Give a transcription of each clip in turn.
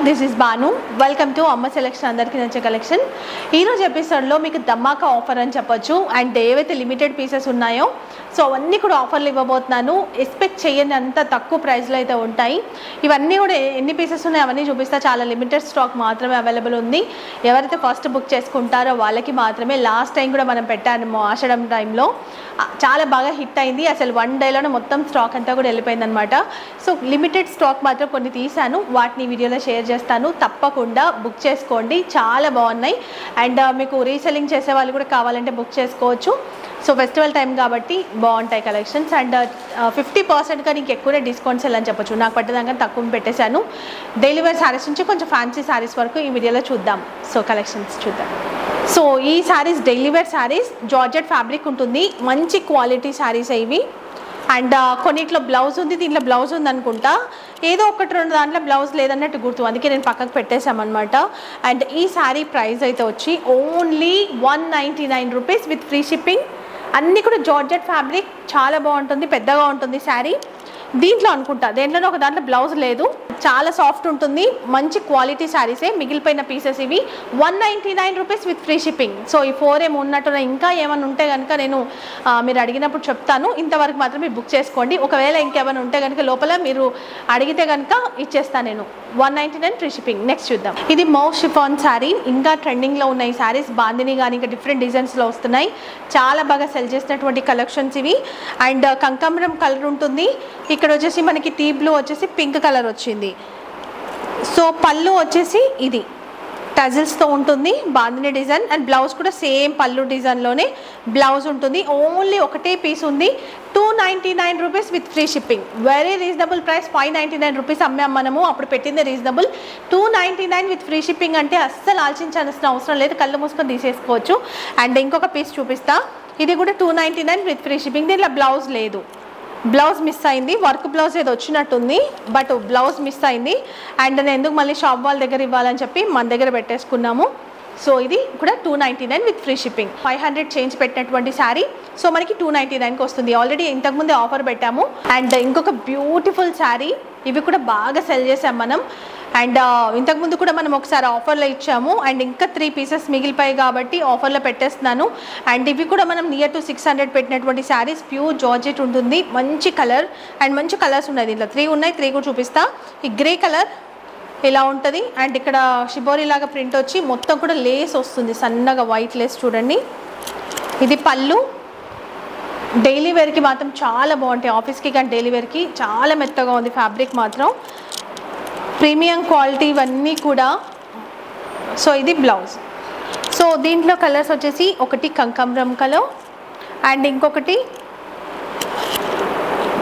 This is Banu. Welcome to Amma selection. అందరికీ నచ్చే collection. ఈరోజు ఎపిసోడ్లో మీకు దమ్మాకా ఆఫర్ అని చెప్పొచ్చు. అండ్ ఏవైతే లిమిటెడ్ పీసెస్ ఉన్నాయో సో అవన్నీ కూడా ఆఫర్లు ఇవ్వబోతున్నాను. ఎక్స్పెక్ట్ చేయని అంత తక్కువ ప్రైస్లో అయితే ఉంటాయి. ఇవన్నీ కూడా ఎన్ని పీసెస్ ఉన్నాయో అవన్నీ చూపిస్తా. చాలా లిమిటెడ్ స్టాక్ మాత్రమే అవైలబుల్ ఉంది. ఎవరైతే ఫస్ట్ బుక్ చేసుకుంటారో వాళ్ళకి మాత్రమే. లాస్ట్ టైం కూడా మనం పెట్టాము ఆషాఢం టైంలో, చాలా బాగా హిట్ అయింది. అసలు 1 డేలోనే మొత్తం స్టాక్ అంతా కూడా వెళ్ళిపోయింది అనమాట. సో లిమిటెడ్ స్టాక్ మాత్రం కొన్ని తీసాను, వాటిని వీడియోలో షేర్ చేస్తాను. తప్పకుండా బుక్ చేసుకోండి, చాలా బాగున్నాయి. అండ్ మీకు రీసెల్లింగ్ చేసే వాళ్ళు కూడా కావాలంటే బుక్ చేసుకోవచ్చు. సో ఫెస్టివల్ టైం కాబట్టి బాగుంటాయి కలెక్షన్స్. అండ్ 50% కానీ ఇంకెక్కువనే డిస్కౌంట్స్ వెళ్ళని చెప్పొచ్చు. నాకు పట్టేదాకా తక్కువ పెట్టేశాను. డైలీ వేర్ శారీస్ నుంచి కొంచెం ఫ్యాన్సీ శారీస్ వరకు ఈ వీడియోలో చూద్దాం. సో కలెక్షన్స్ చూద్దాం. సో ఈ saris daily wear saris, georgette fabric ఉంటుంది, మంచి క్వాలిటీ శారీస్ ఇవి. అండ్ కొన్నిట్లో బ్లౌజ్ ఉంది, దీంట్లో బ్లౌజ్ ఉంది అనుకుంటా. ఏదో ఒకటి రెండు దాంట్లో బ్లౌజ్ లేదన్నట్టు గుర్తు, అందుకే నేను పక్కకు పెట్టేశామన్నమాట. అండ్ ఈ శారీ ప్రైస్ అయితే వచ్చి only 199 rupees with free shipping. అన్నీ కూడా జార్జెట్ ఫ్యాబ్రిక్, చాలా బాగుంటుంది, పెద్దగా ఉంటుంది శారీ. దీంట్లో అనుకుంటా దేంట్లోనే ఒక దాంట్లో బ్లౌజ్ లేదు, చాలా సాఫ్ట్ ఉంటుంది, మంచి క్వాలిటీ శారీసే. మిగిలిపోయిన పీసెస్ ఇవి 199 rupees with free shipping. So ఈ 4 ఏమి ఉన్నట్టున్నా ఇంకా ఏమైనా ఉంటే కనుక నేను మీరు అడిగినప్పుడు చెప్తాను. ఇంతవరకు మాత్రమే బుక్ చేసుకోండి. ఒకవేళ ఇంకేమైనా ఉంటే కనుక లోపల మీరు అడిగితే కనుక ఇచ్చేస్తాను నేను. 199 ఫ్రీ షిప్పింగ్. నెక్స్ట్ చూద్దాం. ఇది మౌస్ షిఫాన్ శారీ, ఇంకా ట్రెండింగ్లో ఉన్నాయి ఈ శారీస్. బాందిని కానీ ఇంకా డిఫరెంట్ డిజైన్స్లో వస్తున్నాయి. చాలా బాగా సెల్ చేసినటువంటి కలెక్షన్స్ ఇవి. అండ్ కంకమరం కలర్ ఉంటుంది. ఇక్కడ వచ్చేసి మనకి టీ బ్లూ వచ్చేసి పింక్ కలర్ వచ్చింది. సో పళ్ళు వచ్చేసి ఇది టజిల్స్తో ఉంటుంది, బాందిని డిజైన్. అండ్ బ్లౌజ్ కూడా సేమ్ పళ్ళు డిజైన్లోనే బ్లౌజ్ ఉంటుంది. ఓన్లీ ఒకటే పీస్ ఉంది, 299 rupees with free shipping. Very reasonable price. 599 rupees అమ్మాం మనము, అప్పుడు పెట్టింది రీజనబుల్. 299 విత్ ఫ్రీ షిప్పింగ్ అంటే అస్సలు ఆలోచించాల్సిన అవసరం లేదు, కళ్ళు మూసుకొని తీసేసుకోవచ్చు. అండ్ ఇంకొక పీస్ చూపిస్తా. ఇది కూడా 299 విత్ ఫ్రీ షిప్పింగ్. దీంట్లో బ్లౌజ్ లేదు, బ్లౌజ్ మిస్ అయింది. వర్క్ బ్లౌజ్ ఏదో వచ్చినట్టుంది, బట్ బ్లౌజ్ మిస్ అయింది. అండ్ నేను ఎందుకు మళ్ళీ షాప్ వాళ్ళ దగ్గర ఇవ్వాలని చెప్పి మన దగ్గర పెట్టేసుకున్నాము. సో ఇది కూడా 299 విత్ ఫ్రీ షిప్పింగ్. 500 చేంజ్ పెట్టినటువంటి శారీ, సో మనకి 299కి వస్తుంది. ఆల్రెడీ ఇంతకుముందే ఆఫర్ పెట్టాము. అండ్ ఇంకొక బ్యూటిఫుల్ శారీ, ఇవి కూడా బాగా సెల్ చేసాం మనం. అండ్ ఇంతకుముందు కూడా మనం ఒకసారి ఆఫర్లో ఇచ్చాము. అండ్ ఇంకా 3 పీసెస్ మిగిలిపోయాయి కాబట్టి ఆఫర్లో పెట్టేస్తున్నాను. అండ్ ఇవి కూడా మనం నియర్ టు 600 పెట్టినటువంటి శారీస్. ప్యూర్ జార్జెట్ ఉంటుంది, మంచి కలర్. అండ్ మంచి కలర్స్ ఉన్నాయి దీంట్లో. 3 ఉన్నాయి, 3 కూడా చూపిస్తా. ఈ గ్రే కలర్ ఇలా ఉంటుంది. అండ్ ఇక్కడ షిబోరి లాగా ప్రింట్ వచ్చి మొత్తం కూడా లేస్ వస్తుంది, సన్నగా వైట్ లేస్ చూడండి. ఇది పళ్ళు. డైలీ వేర్కి మాత్రం చాలా బాగుంటాయి, ఆఫీస్కి కానీ డైలీ వేర్కి చాలా మెత్తగా ఉంది ఫ్యాబ్రిక్ మాత్రం. ప్రీమియం క్వాలిటీ ఇవన్నీ కూడా. సో ఇది బ్లౌజ్. సో దీంట్లో కలర్స్ వచ్చేసి ఒకటి కంకమరం కలర్ అండ్ ఇంకొకటి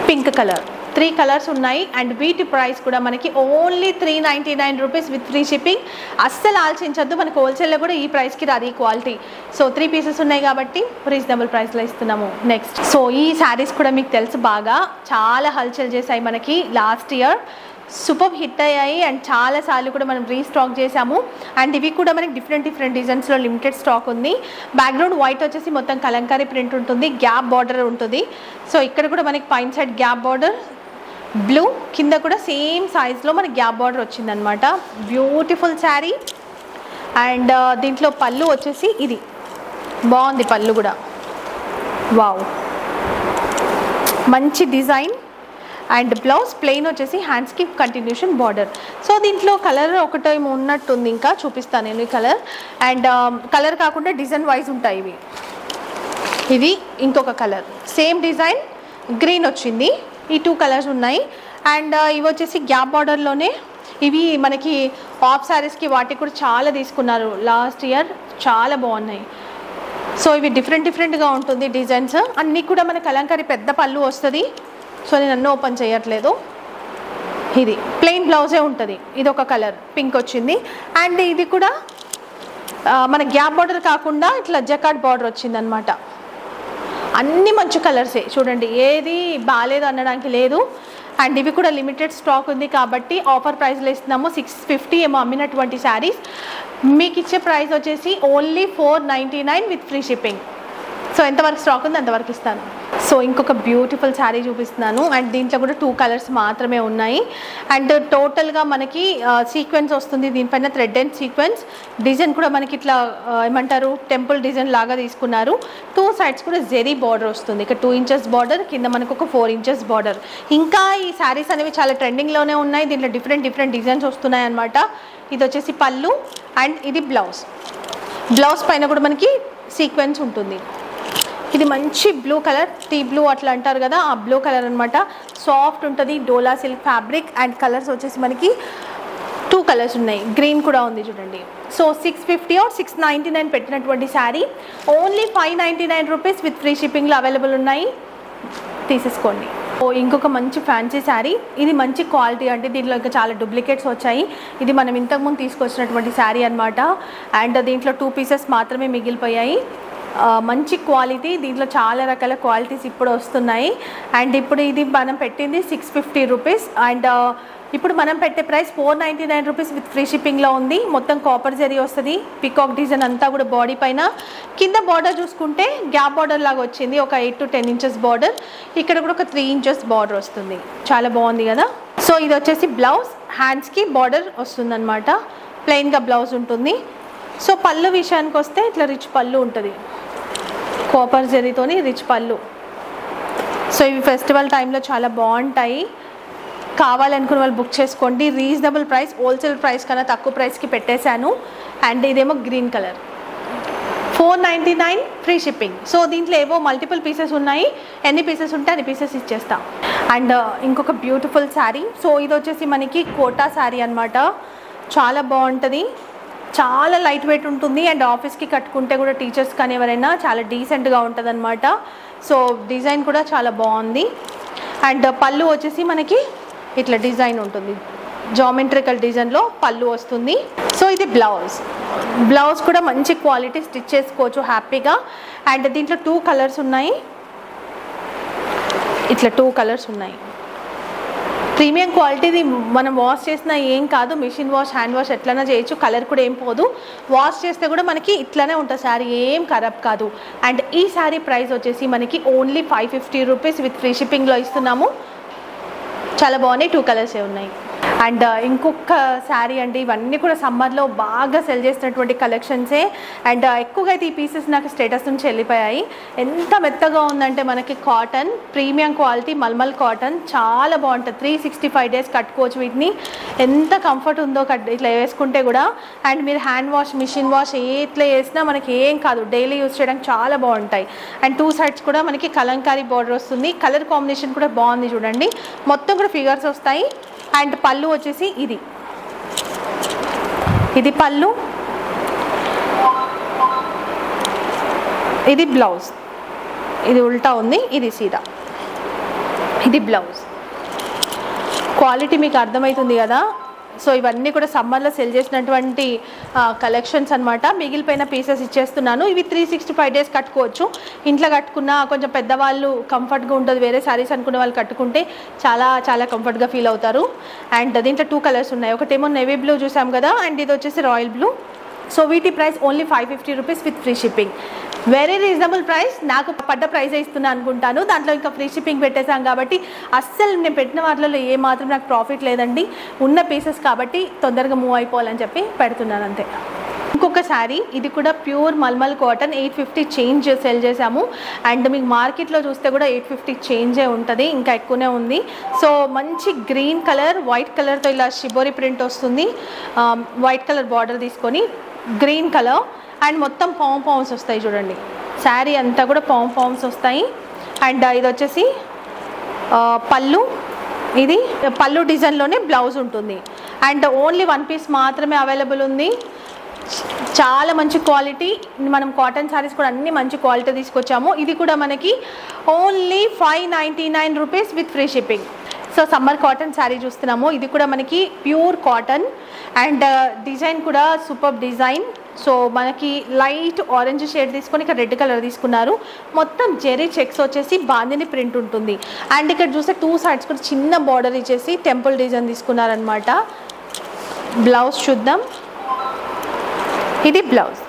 పింక్ కలర్. 3 కలర్స్ ఉన్నాయి. అండ్ వీటి ప్రైస్ కూడా మనకి only 399 rupees with free shipping. అస్సలు ఆలోచించద్దు, మనకు హోల్సేల్లో కూడా ఈ ప్రైస్కి రాదు ఈ క్వాలిటీ. సో 3 పీసెస్ ఉన్నాయి కాబట్టి రీజనబుల్ ప్రైస్లో ఇస్తున్నాము. నెక్స్ట్, సో ఈ శారీస్ కూడా మీకు తెలుసు, బాగా చాలా హల్చల్ చేశాయి మనకి లాస్ట్ ఇయర్. సూపర్ హిట్ అయ్యాయి. అండ్ చాలాసార్లు కూడా మనం రీస్టాక్ చేసాము. అండ్ ఇవి కూడా మనకి డిఫరెంట్ డిజైన్స్లో లిమిటెడ్ స్టాక్ ఉంది. బ్యాక్గ్రౌండ్ వైట్ వచ్చేసి మొత్తం కలంకారీ ప్రింట్ ఉంటుంది, గ్యాప్ బార్డర్ ఉంటుంది. సో ఇక్కడ కూడా మనకి పైన సైడ్ గ్యాప్ బార్డర్ బ్లూ, కింద కూడా సేమ్ సైజ్లో మనకి గ్యాప్ బార్డర్ వచ్చిందనమాట. బ్యూటిఫుల్ శారీ. అండ్ దీంట్లో పళ్ళు వచ్చేసి ఇది బాగుంది, పళ్ళు కూడా వావ్, మంచి డిజైన్. అండ్ బ్లౌజ్ ప్లెయిన్ వచ్చేసి హ్యాండ్స్కి కంటిన్యూషన్ బార్డర్. సో దీంట్లో కలర్ ఒకటేమో ఉన్నట్టుంది, ఇంకా చూపిస్తాను నేను ఈ కలర్. అండ్ కలర్ కాకుండా డిజైన్ వైజ్ ఉంటాయి ఇవి. ఇది ఇంకొక కలర్, సేమ్ డిజైన్, గ్రీన్ వచ్చింది. ఈ 2 కలర్స్ ఉన్నాయి. అండ్ ఇవి వచ్చేసి గ్యాప్ బార్డర్లోనే. ఇవి మనకి ఆఫ్ శారీస్కి వాటికి కూడా చాలా తీసుకున్నారు లాస్ట్ ఇయర్, చాలా బాగున్నాయి. సో ఇవి డిఫరెంట్గా ఉంటుంది డిజైన్స్ అన్నీ కూడా. మన కలంకారీ పెద్ద పళ్ళు వస్తుంది. సో నేను అన్నీ ఓపెన్ చేయట్లేదు. ఇది ప్లెయిన్ బ్లౌజే ఉంటుంది. ఇది ఒక కలర్ పింక్ వచ్చింది. అండ్ ఇది కూడా మన గ్యాప్ బార్డర్ కాకుండా ఇట్లా జకాట్ బార్డర్ వచ్చిందనమాట. అన్నీ మంచి కలర్సే చూడండి, ఏది బాగాలేదు అనడానికి లేదు. అండ్ ఇవి కూడా లిమిటెడ్ స్టాక్ ఉంది కాబట్టి ఆఫర్ ప్రైస్లో ఇస్తున్నాము. 650 ఏమో అమ్మినటువంటి శారీస్ మీకు ఇచ్చే ప్రైస్ వచ్చేసి only 499 with free shipping. So ఎంతవరకు స్టాక్ ఉంది అంతవరకు ఇస్తాను. సో ఇంకొక బ్యూటిఫుల్ శారీ చూపిస్తున్నాను అండ్ దీంట్లో కూడా 2 కలర్స్ మాత్రమే ఉన్నాయి అండ్ టోటల్గా మనకి సీక్వెన్స్ వస్తుంది దీనిపైన థ్రెడ్ అండ్ సీక్వెన్స్ డిజైన్ కూడా మనకి ఇట్లా ఏమంటారు టెంపుల్ డిజైన్ లాగా తీసుకున్నారు 2 సైడ్స్ కూడా జెరీ బార్డర్ వస్తుంది ఇక్కడ 2 ఇంచెస్ బార్డర్ కింద మనకు ఒక 4 ఇంచెస్ బార్డర్ ఇంకా ఈ శారీస్ అనేవి చాలా ట్రెండింగ్లోనే ఉన్నాయి దీంట్లో డిఫరెంట్ డిజైన్స్ వస్తున్నాయి అనమాట ఇది వచ్చేసి పళ్ళు అండ్ ఇది బ్లౌజ్ పైన కూడా మనకి సీక్వెన్స్ ఉంటుంది ఇది మంచి బ్లూ కలర్ టీ బ్లూ అట్లా అంటారు కదా ఆ బ్లూ కలర్ అనమాట సాఫ్ట్ ఉంటుంది డోలా సిల్క్ ఫ్యాబ్రిక్ అండ్ కలర్స్ వచ్చేసి మనకి 2 కలర్స్ ఉన్నాయి గ్రీన్ కూడా ఉంది చూడండి సో 650 ఆర్ 699 పెట్టినటువంటి sari only 599 rupees with free షిప్పింగ్లో అవైలబుల్ ఉన్నాయి తీసేసుకోండి ఇంకొక మంచి ఫ్యాన్సీ శారీ ఇది మంచి క్వాలిటీ అంటే దీంట్లో ఇంకా చాలా డూప్లికేట్స్ వచ్చాయి ఇది మనం ఇంతకుముందు తీసుకొచ్చినటువంటి శారీ అనమాట అండ్ దీంట్లో 2 పీసెస్ మాత్రమే మిగిలిపోయాయి మంచి క్వాలిటీ దీంట్లో చాలా రకాల క్వాలిటీస్ ఇప్పుడు వస్తున్నాయి అండ్ ఇప్పుడు ఇది మనం పెట్టింది 650 రూపీస్ అండ్ ఇప్పుడు మనం పెట్టే ప్రైస్ 499 రూపీస్ విత్ ఫ్రీ షిప్పింగ్లో ఉంది మొత్తం కాపర్ జరీ వస్తుంది పికాక్ డిజైన్ అంతా కూడా బాడీ పైన కింద బార్డర్ చూసుకుంటే గ్యాప్ బార్డర్ లాగా వచ్చింది ఒక 8 to 10 ఇంచెస్ బార్డర్ ఇక్కడ కూడా ఒక 3 ఇంచెస్ బార్డర్ వస్తుంది చాలా బాగుంది కదా సో ఇది వచ్చేసి బ్లౌజ్ హ్యాండ్స్కి బార్డర్ వస్తుంది అనమాట ప్లెయిన్గా బ్లౌజ్ ఉంటుంది సో పళ్ళు విషయానికి వస్తే ఇట్లా రిచ్ పళ్ళు ఉంటుంది కాపర్ జరీతోని రిచ్ పళ్ళు సో ఇవి ఫెస్టివల్ టైంలో చాలా బాగుంటాయి కావాలనుకున్న వాళ్ళు బుక్ చేసుకోండి రీజనబుల్ ప్రైస్ హోల్సేల్ ప్రైస్ కన్నా తక్కువ ప్రైస్కి పెట్టేశాను అండ్ ఇదేమో green colour 499 free shipping so దీంట్లో ఏవో మల్టిపుల్ పీసెస్ ఉన్నాయి ఎన్ని పీసెస్ ఉంటే అన్ని పీసెస్ ఇచ్చేస్తాం అండ్ ఇంకొక బ్యూటిఫుల్ శారీ సో ఇది వచ్చేసి మనకి కోటా శారీ అనమాట చాలా బాగుంటుంది చాలా లైట్ వెయిట్ ఉంటుంది అండ్ ఆఫీస్కి కట్టుకుంటే కూడా టీచర్స్ కానీ ఎవరైనా చాలా డీసెంట్గా ఉంటుంది అనమాట సో డిజైన్ కూడా చాలా బాగుంది అండ్ పళ్ళు వచ్చేసి మనకి ఇట్లా డిజైన్ ఉంటుంది జామెట్రికల్ డిజైన్లో పళ్ళు వస్తుంది సో ఇది బ్లౌజ్ కూడా మంచి క్వాలిటీ స్టిచ్ చేసుకోవచ్చు హ్యాపీగా అండ్ దీంట్లో 2 కలర్స్ ఉన్నాయి ఇట్లా 2 కలర్స్ ఉన్నాయి ప్రీమియం క్వాలిటీది మనం వాష్ చేసినా ఏం కాదు మిషన్ వాష్ హ్యాండ్ వాష్ ఎట్లైనా చేయొచ్చు కలర్ కూడా ఏం పోదు వాష్ చేస్తే కూడా మనకి ఇట్లానే ఉంటుంది శారీ ఏం ఖరాబ్ కాదు అండ్ ఈ శారీ ప్రైస్ వచ్చేసి మనకి ఓన్లీ 550 రూపీస్ విత్ ఫ్రీ షిప్పింగ్లో ఇస్తున్నాము చాలా బాగున్నాయి 2 కలర్సే ఉన్నాయి అండ్ ఇంకొక శారీ అండి ఇవన్నీ కూడా సమ్మర్లో బాగా సెల్ చేసినటువంటి కలెక్షన్సే అండ్ ఎక్కువగా అయితే ఈ పీసెస్ నాకు స్టేటస్ నుంచి వెళ్ళిపోయాయి ఎంత మెత్తగా ఉందంటే మనకి కాటన్ ప్రీమియం క్వాలిటీ మల్మల్ కాటన్ చాలా బాగుంటుంది 365 డేస్ కట్టుకోవచ్చు వీటిని ఎంత కంఫర్ట్ ఉందో ఇట్లా వేసుకుంటే కూడా అండ్ మీరు హ్యాండ్ వాష్ మిషన్ వాష్ ఇట్లా వేసినా మనకి ఏం కాదు డైలీ యూజ్ చేయడానికి చాలా బాగుంటాయి అండ్ 2 సైడ్స్ కూడా మనకి కలంకారీ బార్డర్ వస్తుంది కలర్ కాంబినేషన్ కూడా బాగుంది చూడండి మొత్తం కూడా ఫిగర్స్ వస్తాయి అండ్ పళ్ళు వచ్చేసి ఇది పళ్ళు ఇది బ్లౌజ్ ఇది ఉల్టా ఉంది ఇది సీదా ఇది బ్లౌజ్ క్వాలిటీ మీకు అర్థమవుతుంది కదా సో ఇవన్నీ కూడా సమ్మర్లో సెల్ చేసినటువంటి కలెక్షన్స్ అనమాట మిగిలిపోయిన పీసెస్ ఇచ్చేస్తున్నాను ఇవి 365 డేస్ కట్టుకోవచ్చు ఇంట్లో కట్టుకున్న కొంచెం పెద్దవాళ్ళు కంఫర్ట్గా ఉంటుంది వేరే శారీస్ అనుకునే వాళ్ళు కట్టుకుంటే చాలా చాలా కంఫర్ట్గా ఫీల్ అవుతారు అండ్ దీంట్లో 2 కలర్స్ ఉన్నాయి ఒకటేమో నేవీ బ్లూ చూసాం కదా అండ్ ఇది వచ్చేసి రాయల్ బ్లూ సో వీటి price only 550 rupees with free shipping very reasonable price నాకు పడ్డ ప్రైస్ ఇస్తున్నా అనుకుంటాను దాంట్లో ఇంకా ఫ్రీ షిప్పింగ్ పెట్టేశాం కాబట్టి అస్సలు నేను పెట్టిన వాటిలో ఏ మాత్రం నాకు ప్రాఫిట్ లేదండి ఉన్న పీసెస్ కాబట్టి తొందరగా మూవ్ అయిపోవాలని చెప్పి పెడుతున్నాను అంతే ఇంకొక శారీ ఇది కూడా ప్యూర్ మల్మల్ కాటన్ 850 చేంజ్ సెల్ చేసాము అండ్ మీకు మార్కెట్లో చూస్తే కూడా 850 చేంజే ఉంటుంది ఇంకా ఎక్కువనే ఉంది సో మంచి గ్రీన్ కలర్ వైట్ కలర్తో ఇలా షిబోరి ప్రింట్ వస్తుంది వైట్ కలర్ బార్డర్ తీసుకొని గ్రీన్ కలర్ అండ్ మొత్తం పామ్స్ వస్తాయి చూడండి శారీ అంతా కూడా పామ్స్ వస్తాయి అండ్ ఇది వచ్చేసి పళ్ళు ఇది పళ్ళు డిజైన్లోనే బ్లౌజ్ ఉంటుంది అండ్ ఓన్లీ 1 పీస్ మాత్రమే అవైలబుల్ ఉంది చాలా మంచి క్వాలిటీ మనం కాటన్ శారీస్ కూడా అన్ని మంచి క్వాలిటీ తీసుకొచ్చాము ఇది కూడా మనకి only 599 rupees with free shipping so summer cotton sari చూస్తున్నాము ఇది కూడా మనకి ప్యూర్ కాటన్ అండ్ డిజైన్ కూడా సూపర్ డిజైన్ సో మనకి లైట్ ఆరెంజ్ షేడ్ తీసుకొని ఇక్కడ రెడ్ కలర్ తీసుకున్నారు మొత్తం జెరీ చెక్స్ వచ్చేసి బాందిని ప్రింట్ ఉంటుంది అండ్ ఇక్కడ చూస్తే 2 సైడ్స్ కూడా చిన్న బార్డర్ ఇచ్చేసి టెంపుల్ డిజైన్ తీసుకున్నారనమాట బ్లౌజ్ చూద్దాం ఇది బ్లౌజ్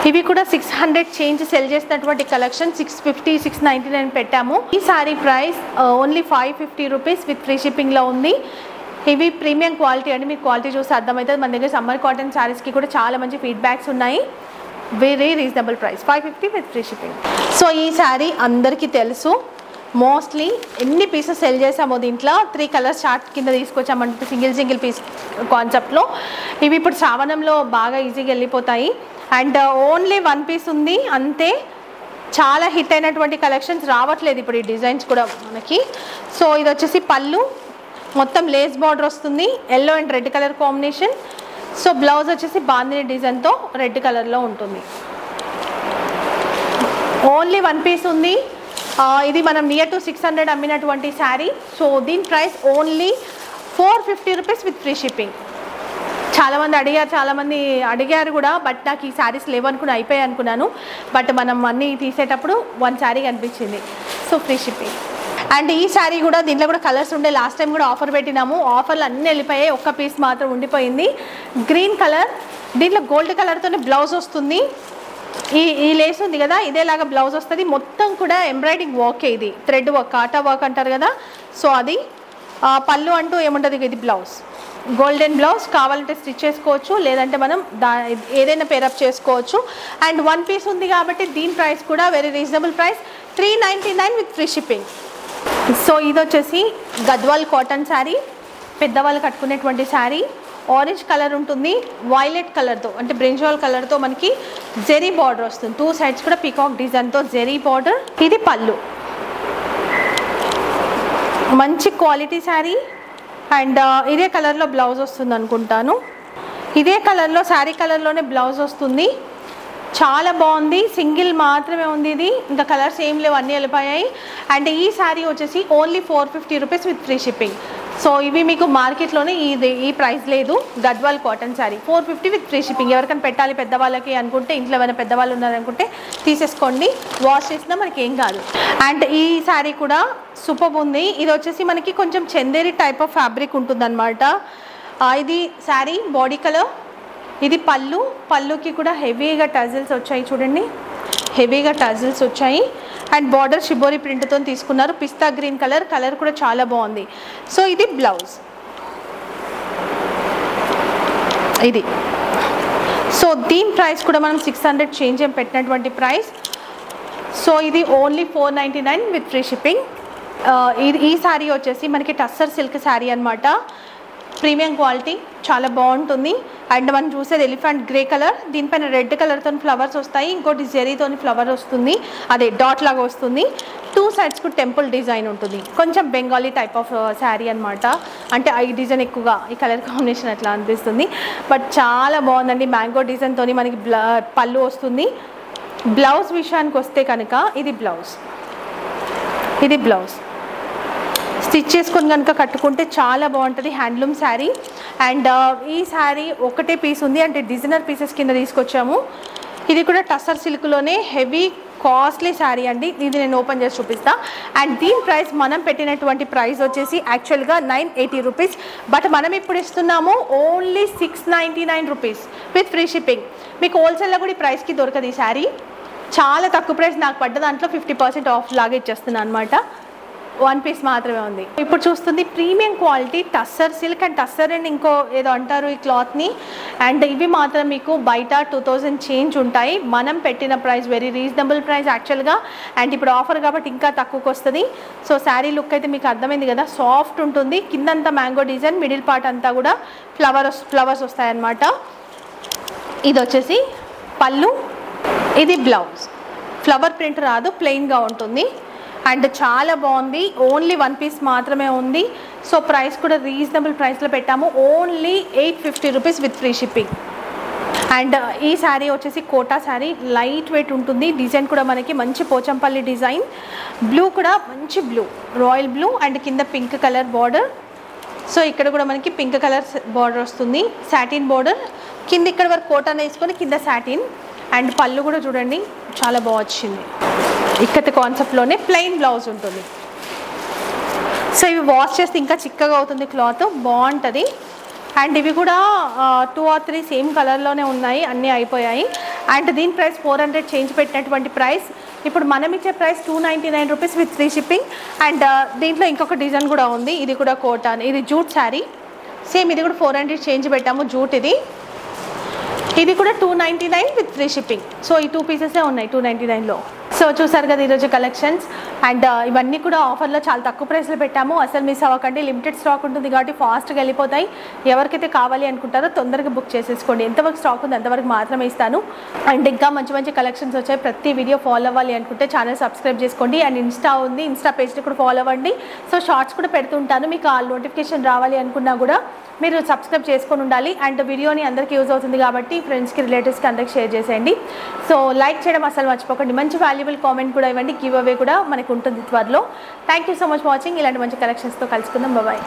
ఇవి కూడా 600 చేంజ్ సెల్ చేసినటువంటి కలెక్షన్. 650 699 పెట్టాము. ఈ sari price only 550 rupees with free షిప్పింగ్లో ఉంది. ఇవి ప్రీమియం క్వాలిటీ అండి, మీకు క్వాలిటీ చూసి అర్థమవుతుంది. మన దగ్గర సమ్మర్ కాటన్ శారీస్కి కూడా చాలా మంచి ఫీడ్బ్యాక్స్ ఉన్నాయి. Very reasonable price 550 with free shipping. So ఈ శారీ అందరికీ తెలుసు, మోస్ట్లీ ఎన్ని పీసెస్ సెల్ చేసామో దీంట్లో 3 కలర్స్ చార్ట్ కింద తీసుకొచ్చామంటే సింగిల్ పీస్ కాన్సెప్ట్లో. ఇవి ఇప్పుడు శ్రావణంలో బాగా ఈజీగా వెళ్ళిపోతాయి. అండ్ ఓన్లీ 1 పీస్ ఉంది అంతే. చాలా హిట్ అయినటువంటి కలెక్షన్స్ రావట్లేదు ఇప్పుడు ఈ డిజైన్స్ కూడా మనకి. సో ఇది వచ్చేసి పళ్ళు, మొత్తం లేస్ బార్డర్ వస్తుంది, yellow and red colour combination. So blouse వచ్చేసి బాందిని డిజైన్తో రెడ్ కలర్లో ఉంటుంది. ఓన్లీ 1 పీస్ ఉంది. ఇది మనం నియర్ టు 600 అమ్మినటువంటి శారీ. సో దీని price only 450 rupees with free shipping. చాలామంది అడిగారు కూడా, బట్ నాకు ఈ శారీస్ లేవనుకుని అయిపోయాయి అనుకున్నాను. బట్ మనం అన్నీ తీసేటప్పుడు 1 శారీ కనిపించింది. So free shipping. అండ్ ఈ శారీ కూడా దీంట్లో కూడా కలర్స్ ఉండే, లాస్ట్ టైం కూడా ఆఫర్ పెట్టినాము. ఆఫర్లు అన్నీ వెళ్ళిపోయాయి, ఒక్క పీస్ మాత్రం ఉండిపోయింది. గ్రీన్ కలర్, దీంట్లో గోల్డ్ కలర్తోనే బ్లౌజ్ వస్తుంది. ఈ లేస్ ఉంది కదా, ఇదేలాగా బ్లౌజ్ వస్తుంది. మొత్తం కూడా ఎంబ్రాయిడింగ్ వర్క్, ఇది థ్రెడ్ వర్క్, కాటా వర్క్ అంటారు కదా. సో అది పళ్ళు అంటూ ఏముంటుంది, ఇది బ్లౌజ్, గోల్డెన్ బ్లౌజ్. కావాలంటే స్టిచ్ చేసుకోవచ్చు, లేదంటే మనం ఏదైనా పేరప్ చేసుకోవచ్చు. అండ్ 1 పీస్ ఉంది కాబట్టి దీని ప్రైస్ కూడా very reasonable price 399 with free shipping. So ఇది వచ్చేసి గద్వాల్ కాటన్ శారీ, పెద్దవాళ్ళు కట్టుకునేటువంటి శారీ. ఆరెంజ్ కలర్ ఉంటుంది, వైలెట్ కలర్తో అంటే బ్రింజాల్ కలర్తో మనకి జెరీ బార్డర్ వస్తుంది. 2 సైడ్స్ కూడా పీకాక్ డిజైన్తో జెరీ బార్డర్. ఇది పళ్ళు, మంచి క్వాలిటీ శారీ. అండ్ ఇదే కలర్లో బ్లౌజ్ వస్తుంది అనుకుంటాను. ఇదే కలర్లో శారీ కలర్లోనే బ్లౌజ్ వస్తుంది. చాలా బాగుంది. సింగిల్ మాత్రమే ఉంది ఇది, ఇంకా కలర్స్ ఏం లేవు, అన్నీ వెళ్ళిపోయాయి. అండ్ ఈ శారీ వచ్చేసి only 450 rupees with free shipping. So ఇవి మీకు మార్కెట్లోనే ఈ ప్రైస్ లేదు. Gadwal cotton sari 450 with free shipping. ఎవరికైనా పెట్టాలి పెద్దవాళ్ళకి అనుకుంటే, ఇంట్లో ఏమైనా పెద్దవాళ్ళు ఉన్నారనుకుంటే తీసేసుకోండి, వాష్ చేసినా మనకి ఏం కాదు. అండ్ ఈ శారీ కూడా సూపర్ ఉంది. ఇది వచ్చేసి మనకి కొంచెం చందేరి టైప్ ఆఫ్ ఫ్యాబ్రిక్ ఉంటుంది అనమాట. ఇది శారీ బాడీ కలర్, ఇది పళ్ళు. పళ్ళుకి కూడా హెవీగా టజిల్స్ వచ్చాయి చూడండి, హెవీగా టజిల్స్ వచ్చాయి. అండ్ బార్డర్ షిబోరి ప్రింట్తో తీసుకున్నారు. పిస్తా గ్రీన్ కలర్ కూడా చాలా బాగుంది. సో ఇది బ్లౌజ్, ఇది. సో దీని ప్రైస్ కూడా మనం 600 చేంజ్ పెట్టినటువంటి ప్రైస్. సో ఇది ఓన్లీ 499 విత్ ఫ్రీ షిప్పింగ్. ఈ శారీ వచ్చేసి మనకి టస్సర్ సిల్క్ శారీ అనమాట, ప్రీమియం క్వాలిటీ, చాలా బాగుంటుంది. అండ్ మనం చూసేది ఎలిఫెంట్ గ్రే కలర్, దీనిపైన రెడ్ కలర్తో ఫ్లవర్స్ వస్తాయి, ఇంకోటి జెరీతోని ఫ్లవర్ వస్తుంది, అదే డాట్ లాగా వస్తుంది. 2 సైడ్స్కు టెంపుల్ డిజైన్ ఉంటుంది. కొంచెం బెంగాలీ టైప్ ఆఫ్ శారీ అనమాట. అంటే ఈ డిజైన్ ఎక్కువగా, ఈ కలర్ కాంబినేషన్ అట్లా అనిపిస్తుంది. బట్ చాలా బాగుందండి. మ్యాంగో డిజైన్తో మనకి పళ్ళు వస్తుంది. బ్లౌజ్ విషయానికి వస్తే కనుక ఇది బ్లౌజ్, ఇది బ్లౌజ్ స్టిచ్ చేసుకొని కనుక కట్టుకుంటే చాలా బాగుంటుంది. హ్యాండ్లూమ్ శారీ. అండ్ ఈ శారీ ఒకటే పీస్ ఉంది, అంటే డిజైనర్ పీసెస్ కింద తీసుకొచ్చాము. ఇది కూడా టస్సర్ సిల్క్లోనే హెవీ కాస్ట్లీ శారీ అండి. ఇది నేను ఓపెన్ చేసి చూపిస్తాను. అండ్ దీని ప్రైస్ మనం పెట్టినటువంటి ప్రైస్ వచ్చేసి యాక్చువల్గా 980 రూపీస్. బట్ మనం ఇప్పుడు ఇస్తున్నాము only 699 rupees with free shipping. మీకు హోల్సేల్లో కూడా ఈ ప్రైస్కి దొరకదు ఈ శారీ. చాలా తక్కువ ప్రైస్, నాకు పడ్డ దాంట్లో 50% ఆఫ్ లాగా ఇచ్చేస్తున్నాను అనమాట. 1 పీస్ మాత్రమే ఉంది. ఇప్పుడు చూస్తుంది premium quality tussar silk. And tussar and ఇంకో ఏదో అంటారు ఈ క్లాత్ని. అండ్ ఇవి మాత్రం మీకు బయట 2000 చేంజ్ ఉంటాయి. మనం పెట్టిన ప్రైస్ వెరీ రీజనబుల్ ప్రైస్ యాక్చువల్గా. అండ్ ఇప్పుడు ఆఫర్ కాబట్టి ఇంకా తక్కువకి వస్తుంది. సో శారీ లుక్ అయితే మీకు అర్థమైంది కదా, సాఫ్ట్ ఉంటుంది. కిందంతా మ్యాంగో డిజైన్, మిడిల్ పార్ట్ అంతా కూడా ఫ్లవర్స్ వస్తాయన్నమాట. ఇది వచ్చేసి పళ్ళు, ఇది బ్లౌజ్. ఫ్లవర్ ప్రింట్ రాదు, ప్లెయిన్గా ఉంటుంది. అండ్ చాలా బాగుంది. ఓన్లీ 1 పీస్ మాత్రమే ఉంది. సో ప్రైస్ కూడా రీజనబుల్ ప్రైస్లో పెట్టాము, only 850 rupees with free shipping. And ఈ శారీ వచ్చేసి కోటా శారీ, లైట్ వెయిట్ ఉంటుంది. డిజైన్ కూడా మనకి మంచి పోచంపల్లి డిజైన్. బ్లూ కూడా మంచి బ్లూ, రాయల్ బ్లూ. అండ్ కింద పింక్ కలర్ బార్డర్. సో ఇక్కడ కూడా మనకి పింక్ కలర్ బార్డర్ వస్తుంది, సాటిన్ బార్డర్. కింద ఇక్కడ వరకు కోటాను వేసుకొని కింద సాటిన్. అండ్ పళ్ళు కూడా చూడండి చాలా బాగా వచ్చింది. ఇక్కత కాన్సెప్ట్లోనే ప్లెయిన్ బ్లౌజ్ ఉంటుంది. సో ఇవి వాష్ చేస్తే ఇంకా చిక్కగా అవుతుంది క్లాత్, బాగుంటుంది. అండ్ ఇవి కూడా 2 or 3 సేమ్ కలర్లోనే ఉన్నాయి, అన్నీ అయిపోయాయి. అండ్ దీని ప్రైస్ 400 చేంజ్ పెట్టినటువంటి ప్రైస్. ఇప్పుడు మనం ఇచ్చే price 299 rupees with free shipping. And దీంట్లో ఇంకొక డిజైన్ కూడా ఉంది, ఇది కూడా కోటాన్, ఇది జూట్ శారీ. సేమ్ ఇది కూడా 400 చేంజ్ పెట్టాము, జూట్ ఇది కూడా 299 విత్ ఫ్రీ షిప్పింగ్. సో ఈ 2 పీసెసే ఉన్నాయి 299లో. సో చూసారు కదా ఈరోజు కలెక్షన్స్. అండ్ ఇవన్నీ కూడా ఆఫర్లో చాలా తక్కువ ప్రైస్లో పెట్టాము, అసలు మిస్ అవ్వకండి. లిమిటెడ్ స్టాక్ ఉంటుంది కాబట్టి ఫాస్ట్గా వెళ్ళిపోతాయి. ఎవరికైతే కావాలి అనుకుంటారో తొందరగా బుక్ చేసేసుకోండి. ఎంతవరకు స్టాక్ ఉంది అంతవరకు మాత్రమే ఇస్తాను. అండ్ ఇంకా మంచి మంచి కలెక్షన్స్ వచ్చాయి. ప్రతి వీడియో ఫాలో అవ్వాలి అనుకుంటే ఛానల్ సబ్స్క్రైబ్ చేసుకోండి. అండ్ ఇన్స్టా ఉంది, ఇన్స్టా పేజ్ని కూడా ఫాలో అవ్వండి. సో షార్ట్స్ కూడా పెడుతుంటాను, మీకు ఆ నోటిఫికేషన్ రావాలి అనుకున్నా కూడా మీరు సబ్స్క్రైబ్ చేసుకొని ఉండాలి. అండ్ వీడియోని అందరికీ యూజ్ అవుతుంది కాబట్టి ఫ్రెండ్స్కి, రిలేటివ్స్కి అందరికి షేర్ చేసేయండి. సో లైక్ చేయడం అసలు మర్చిపోకండి. మంచి వాల్యుబుల్ కామెంట్ కూడా ఇవ్వండి. గివ్ అవే కూడా మనకు ఉంటుంది త్వరలో. Thank you so much watching. ఇలాంటి మంచి కలెక్షన్స్తో కలుసుకుందాం. బాయ్.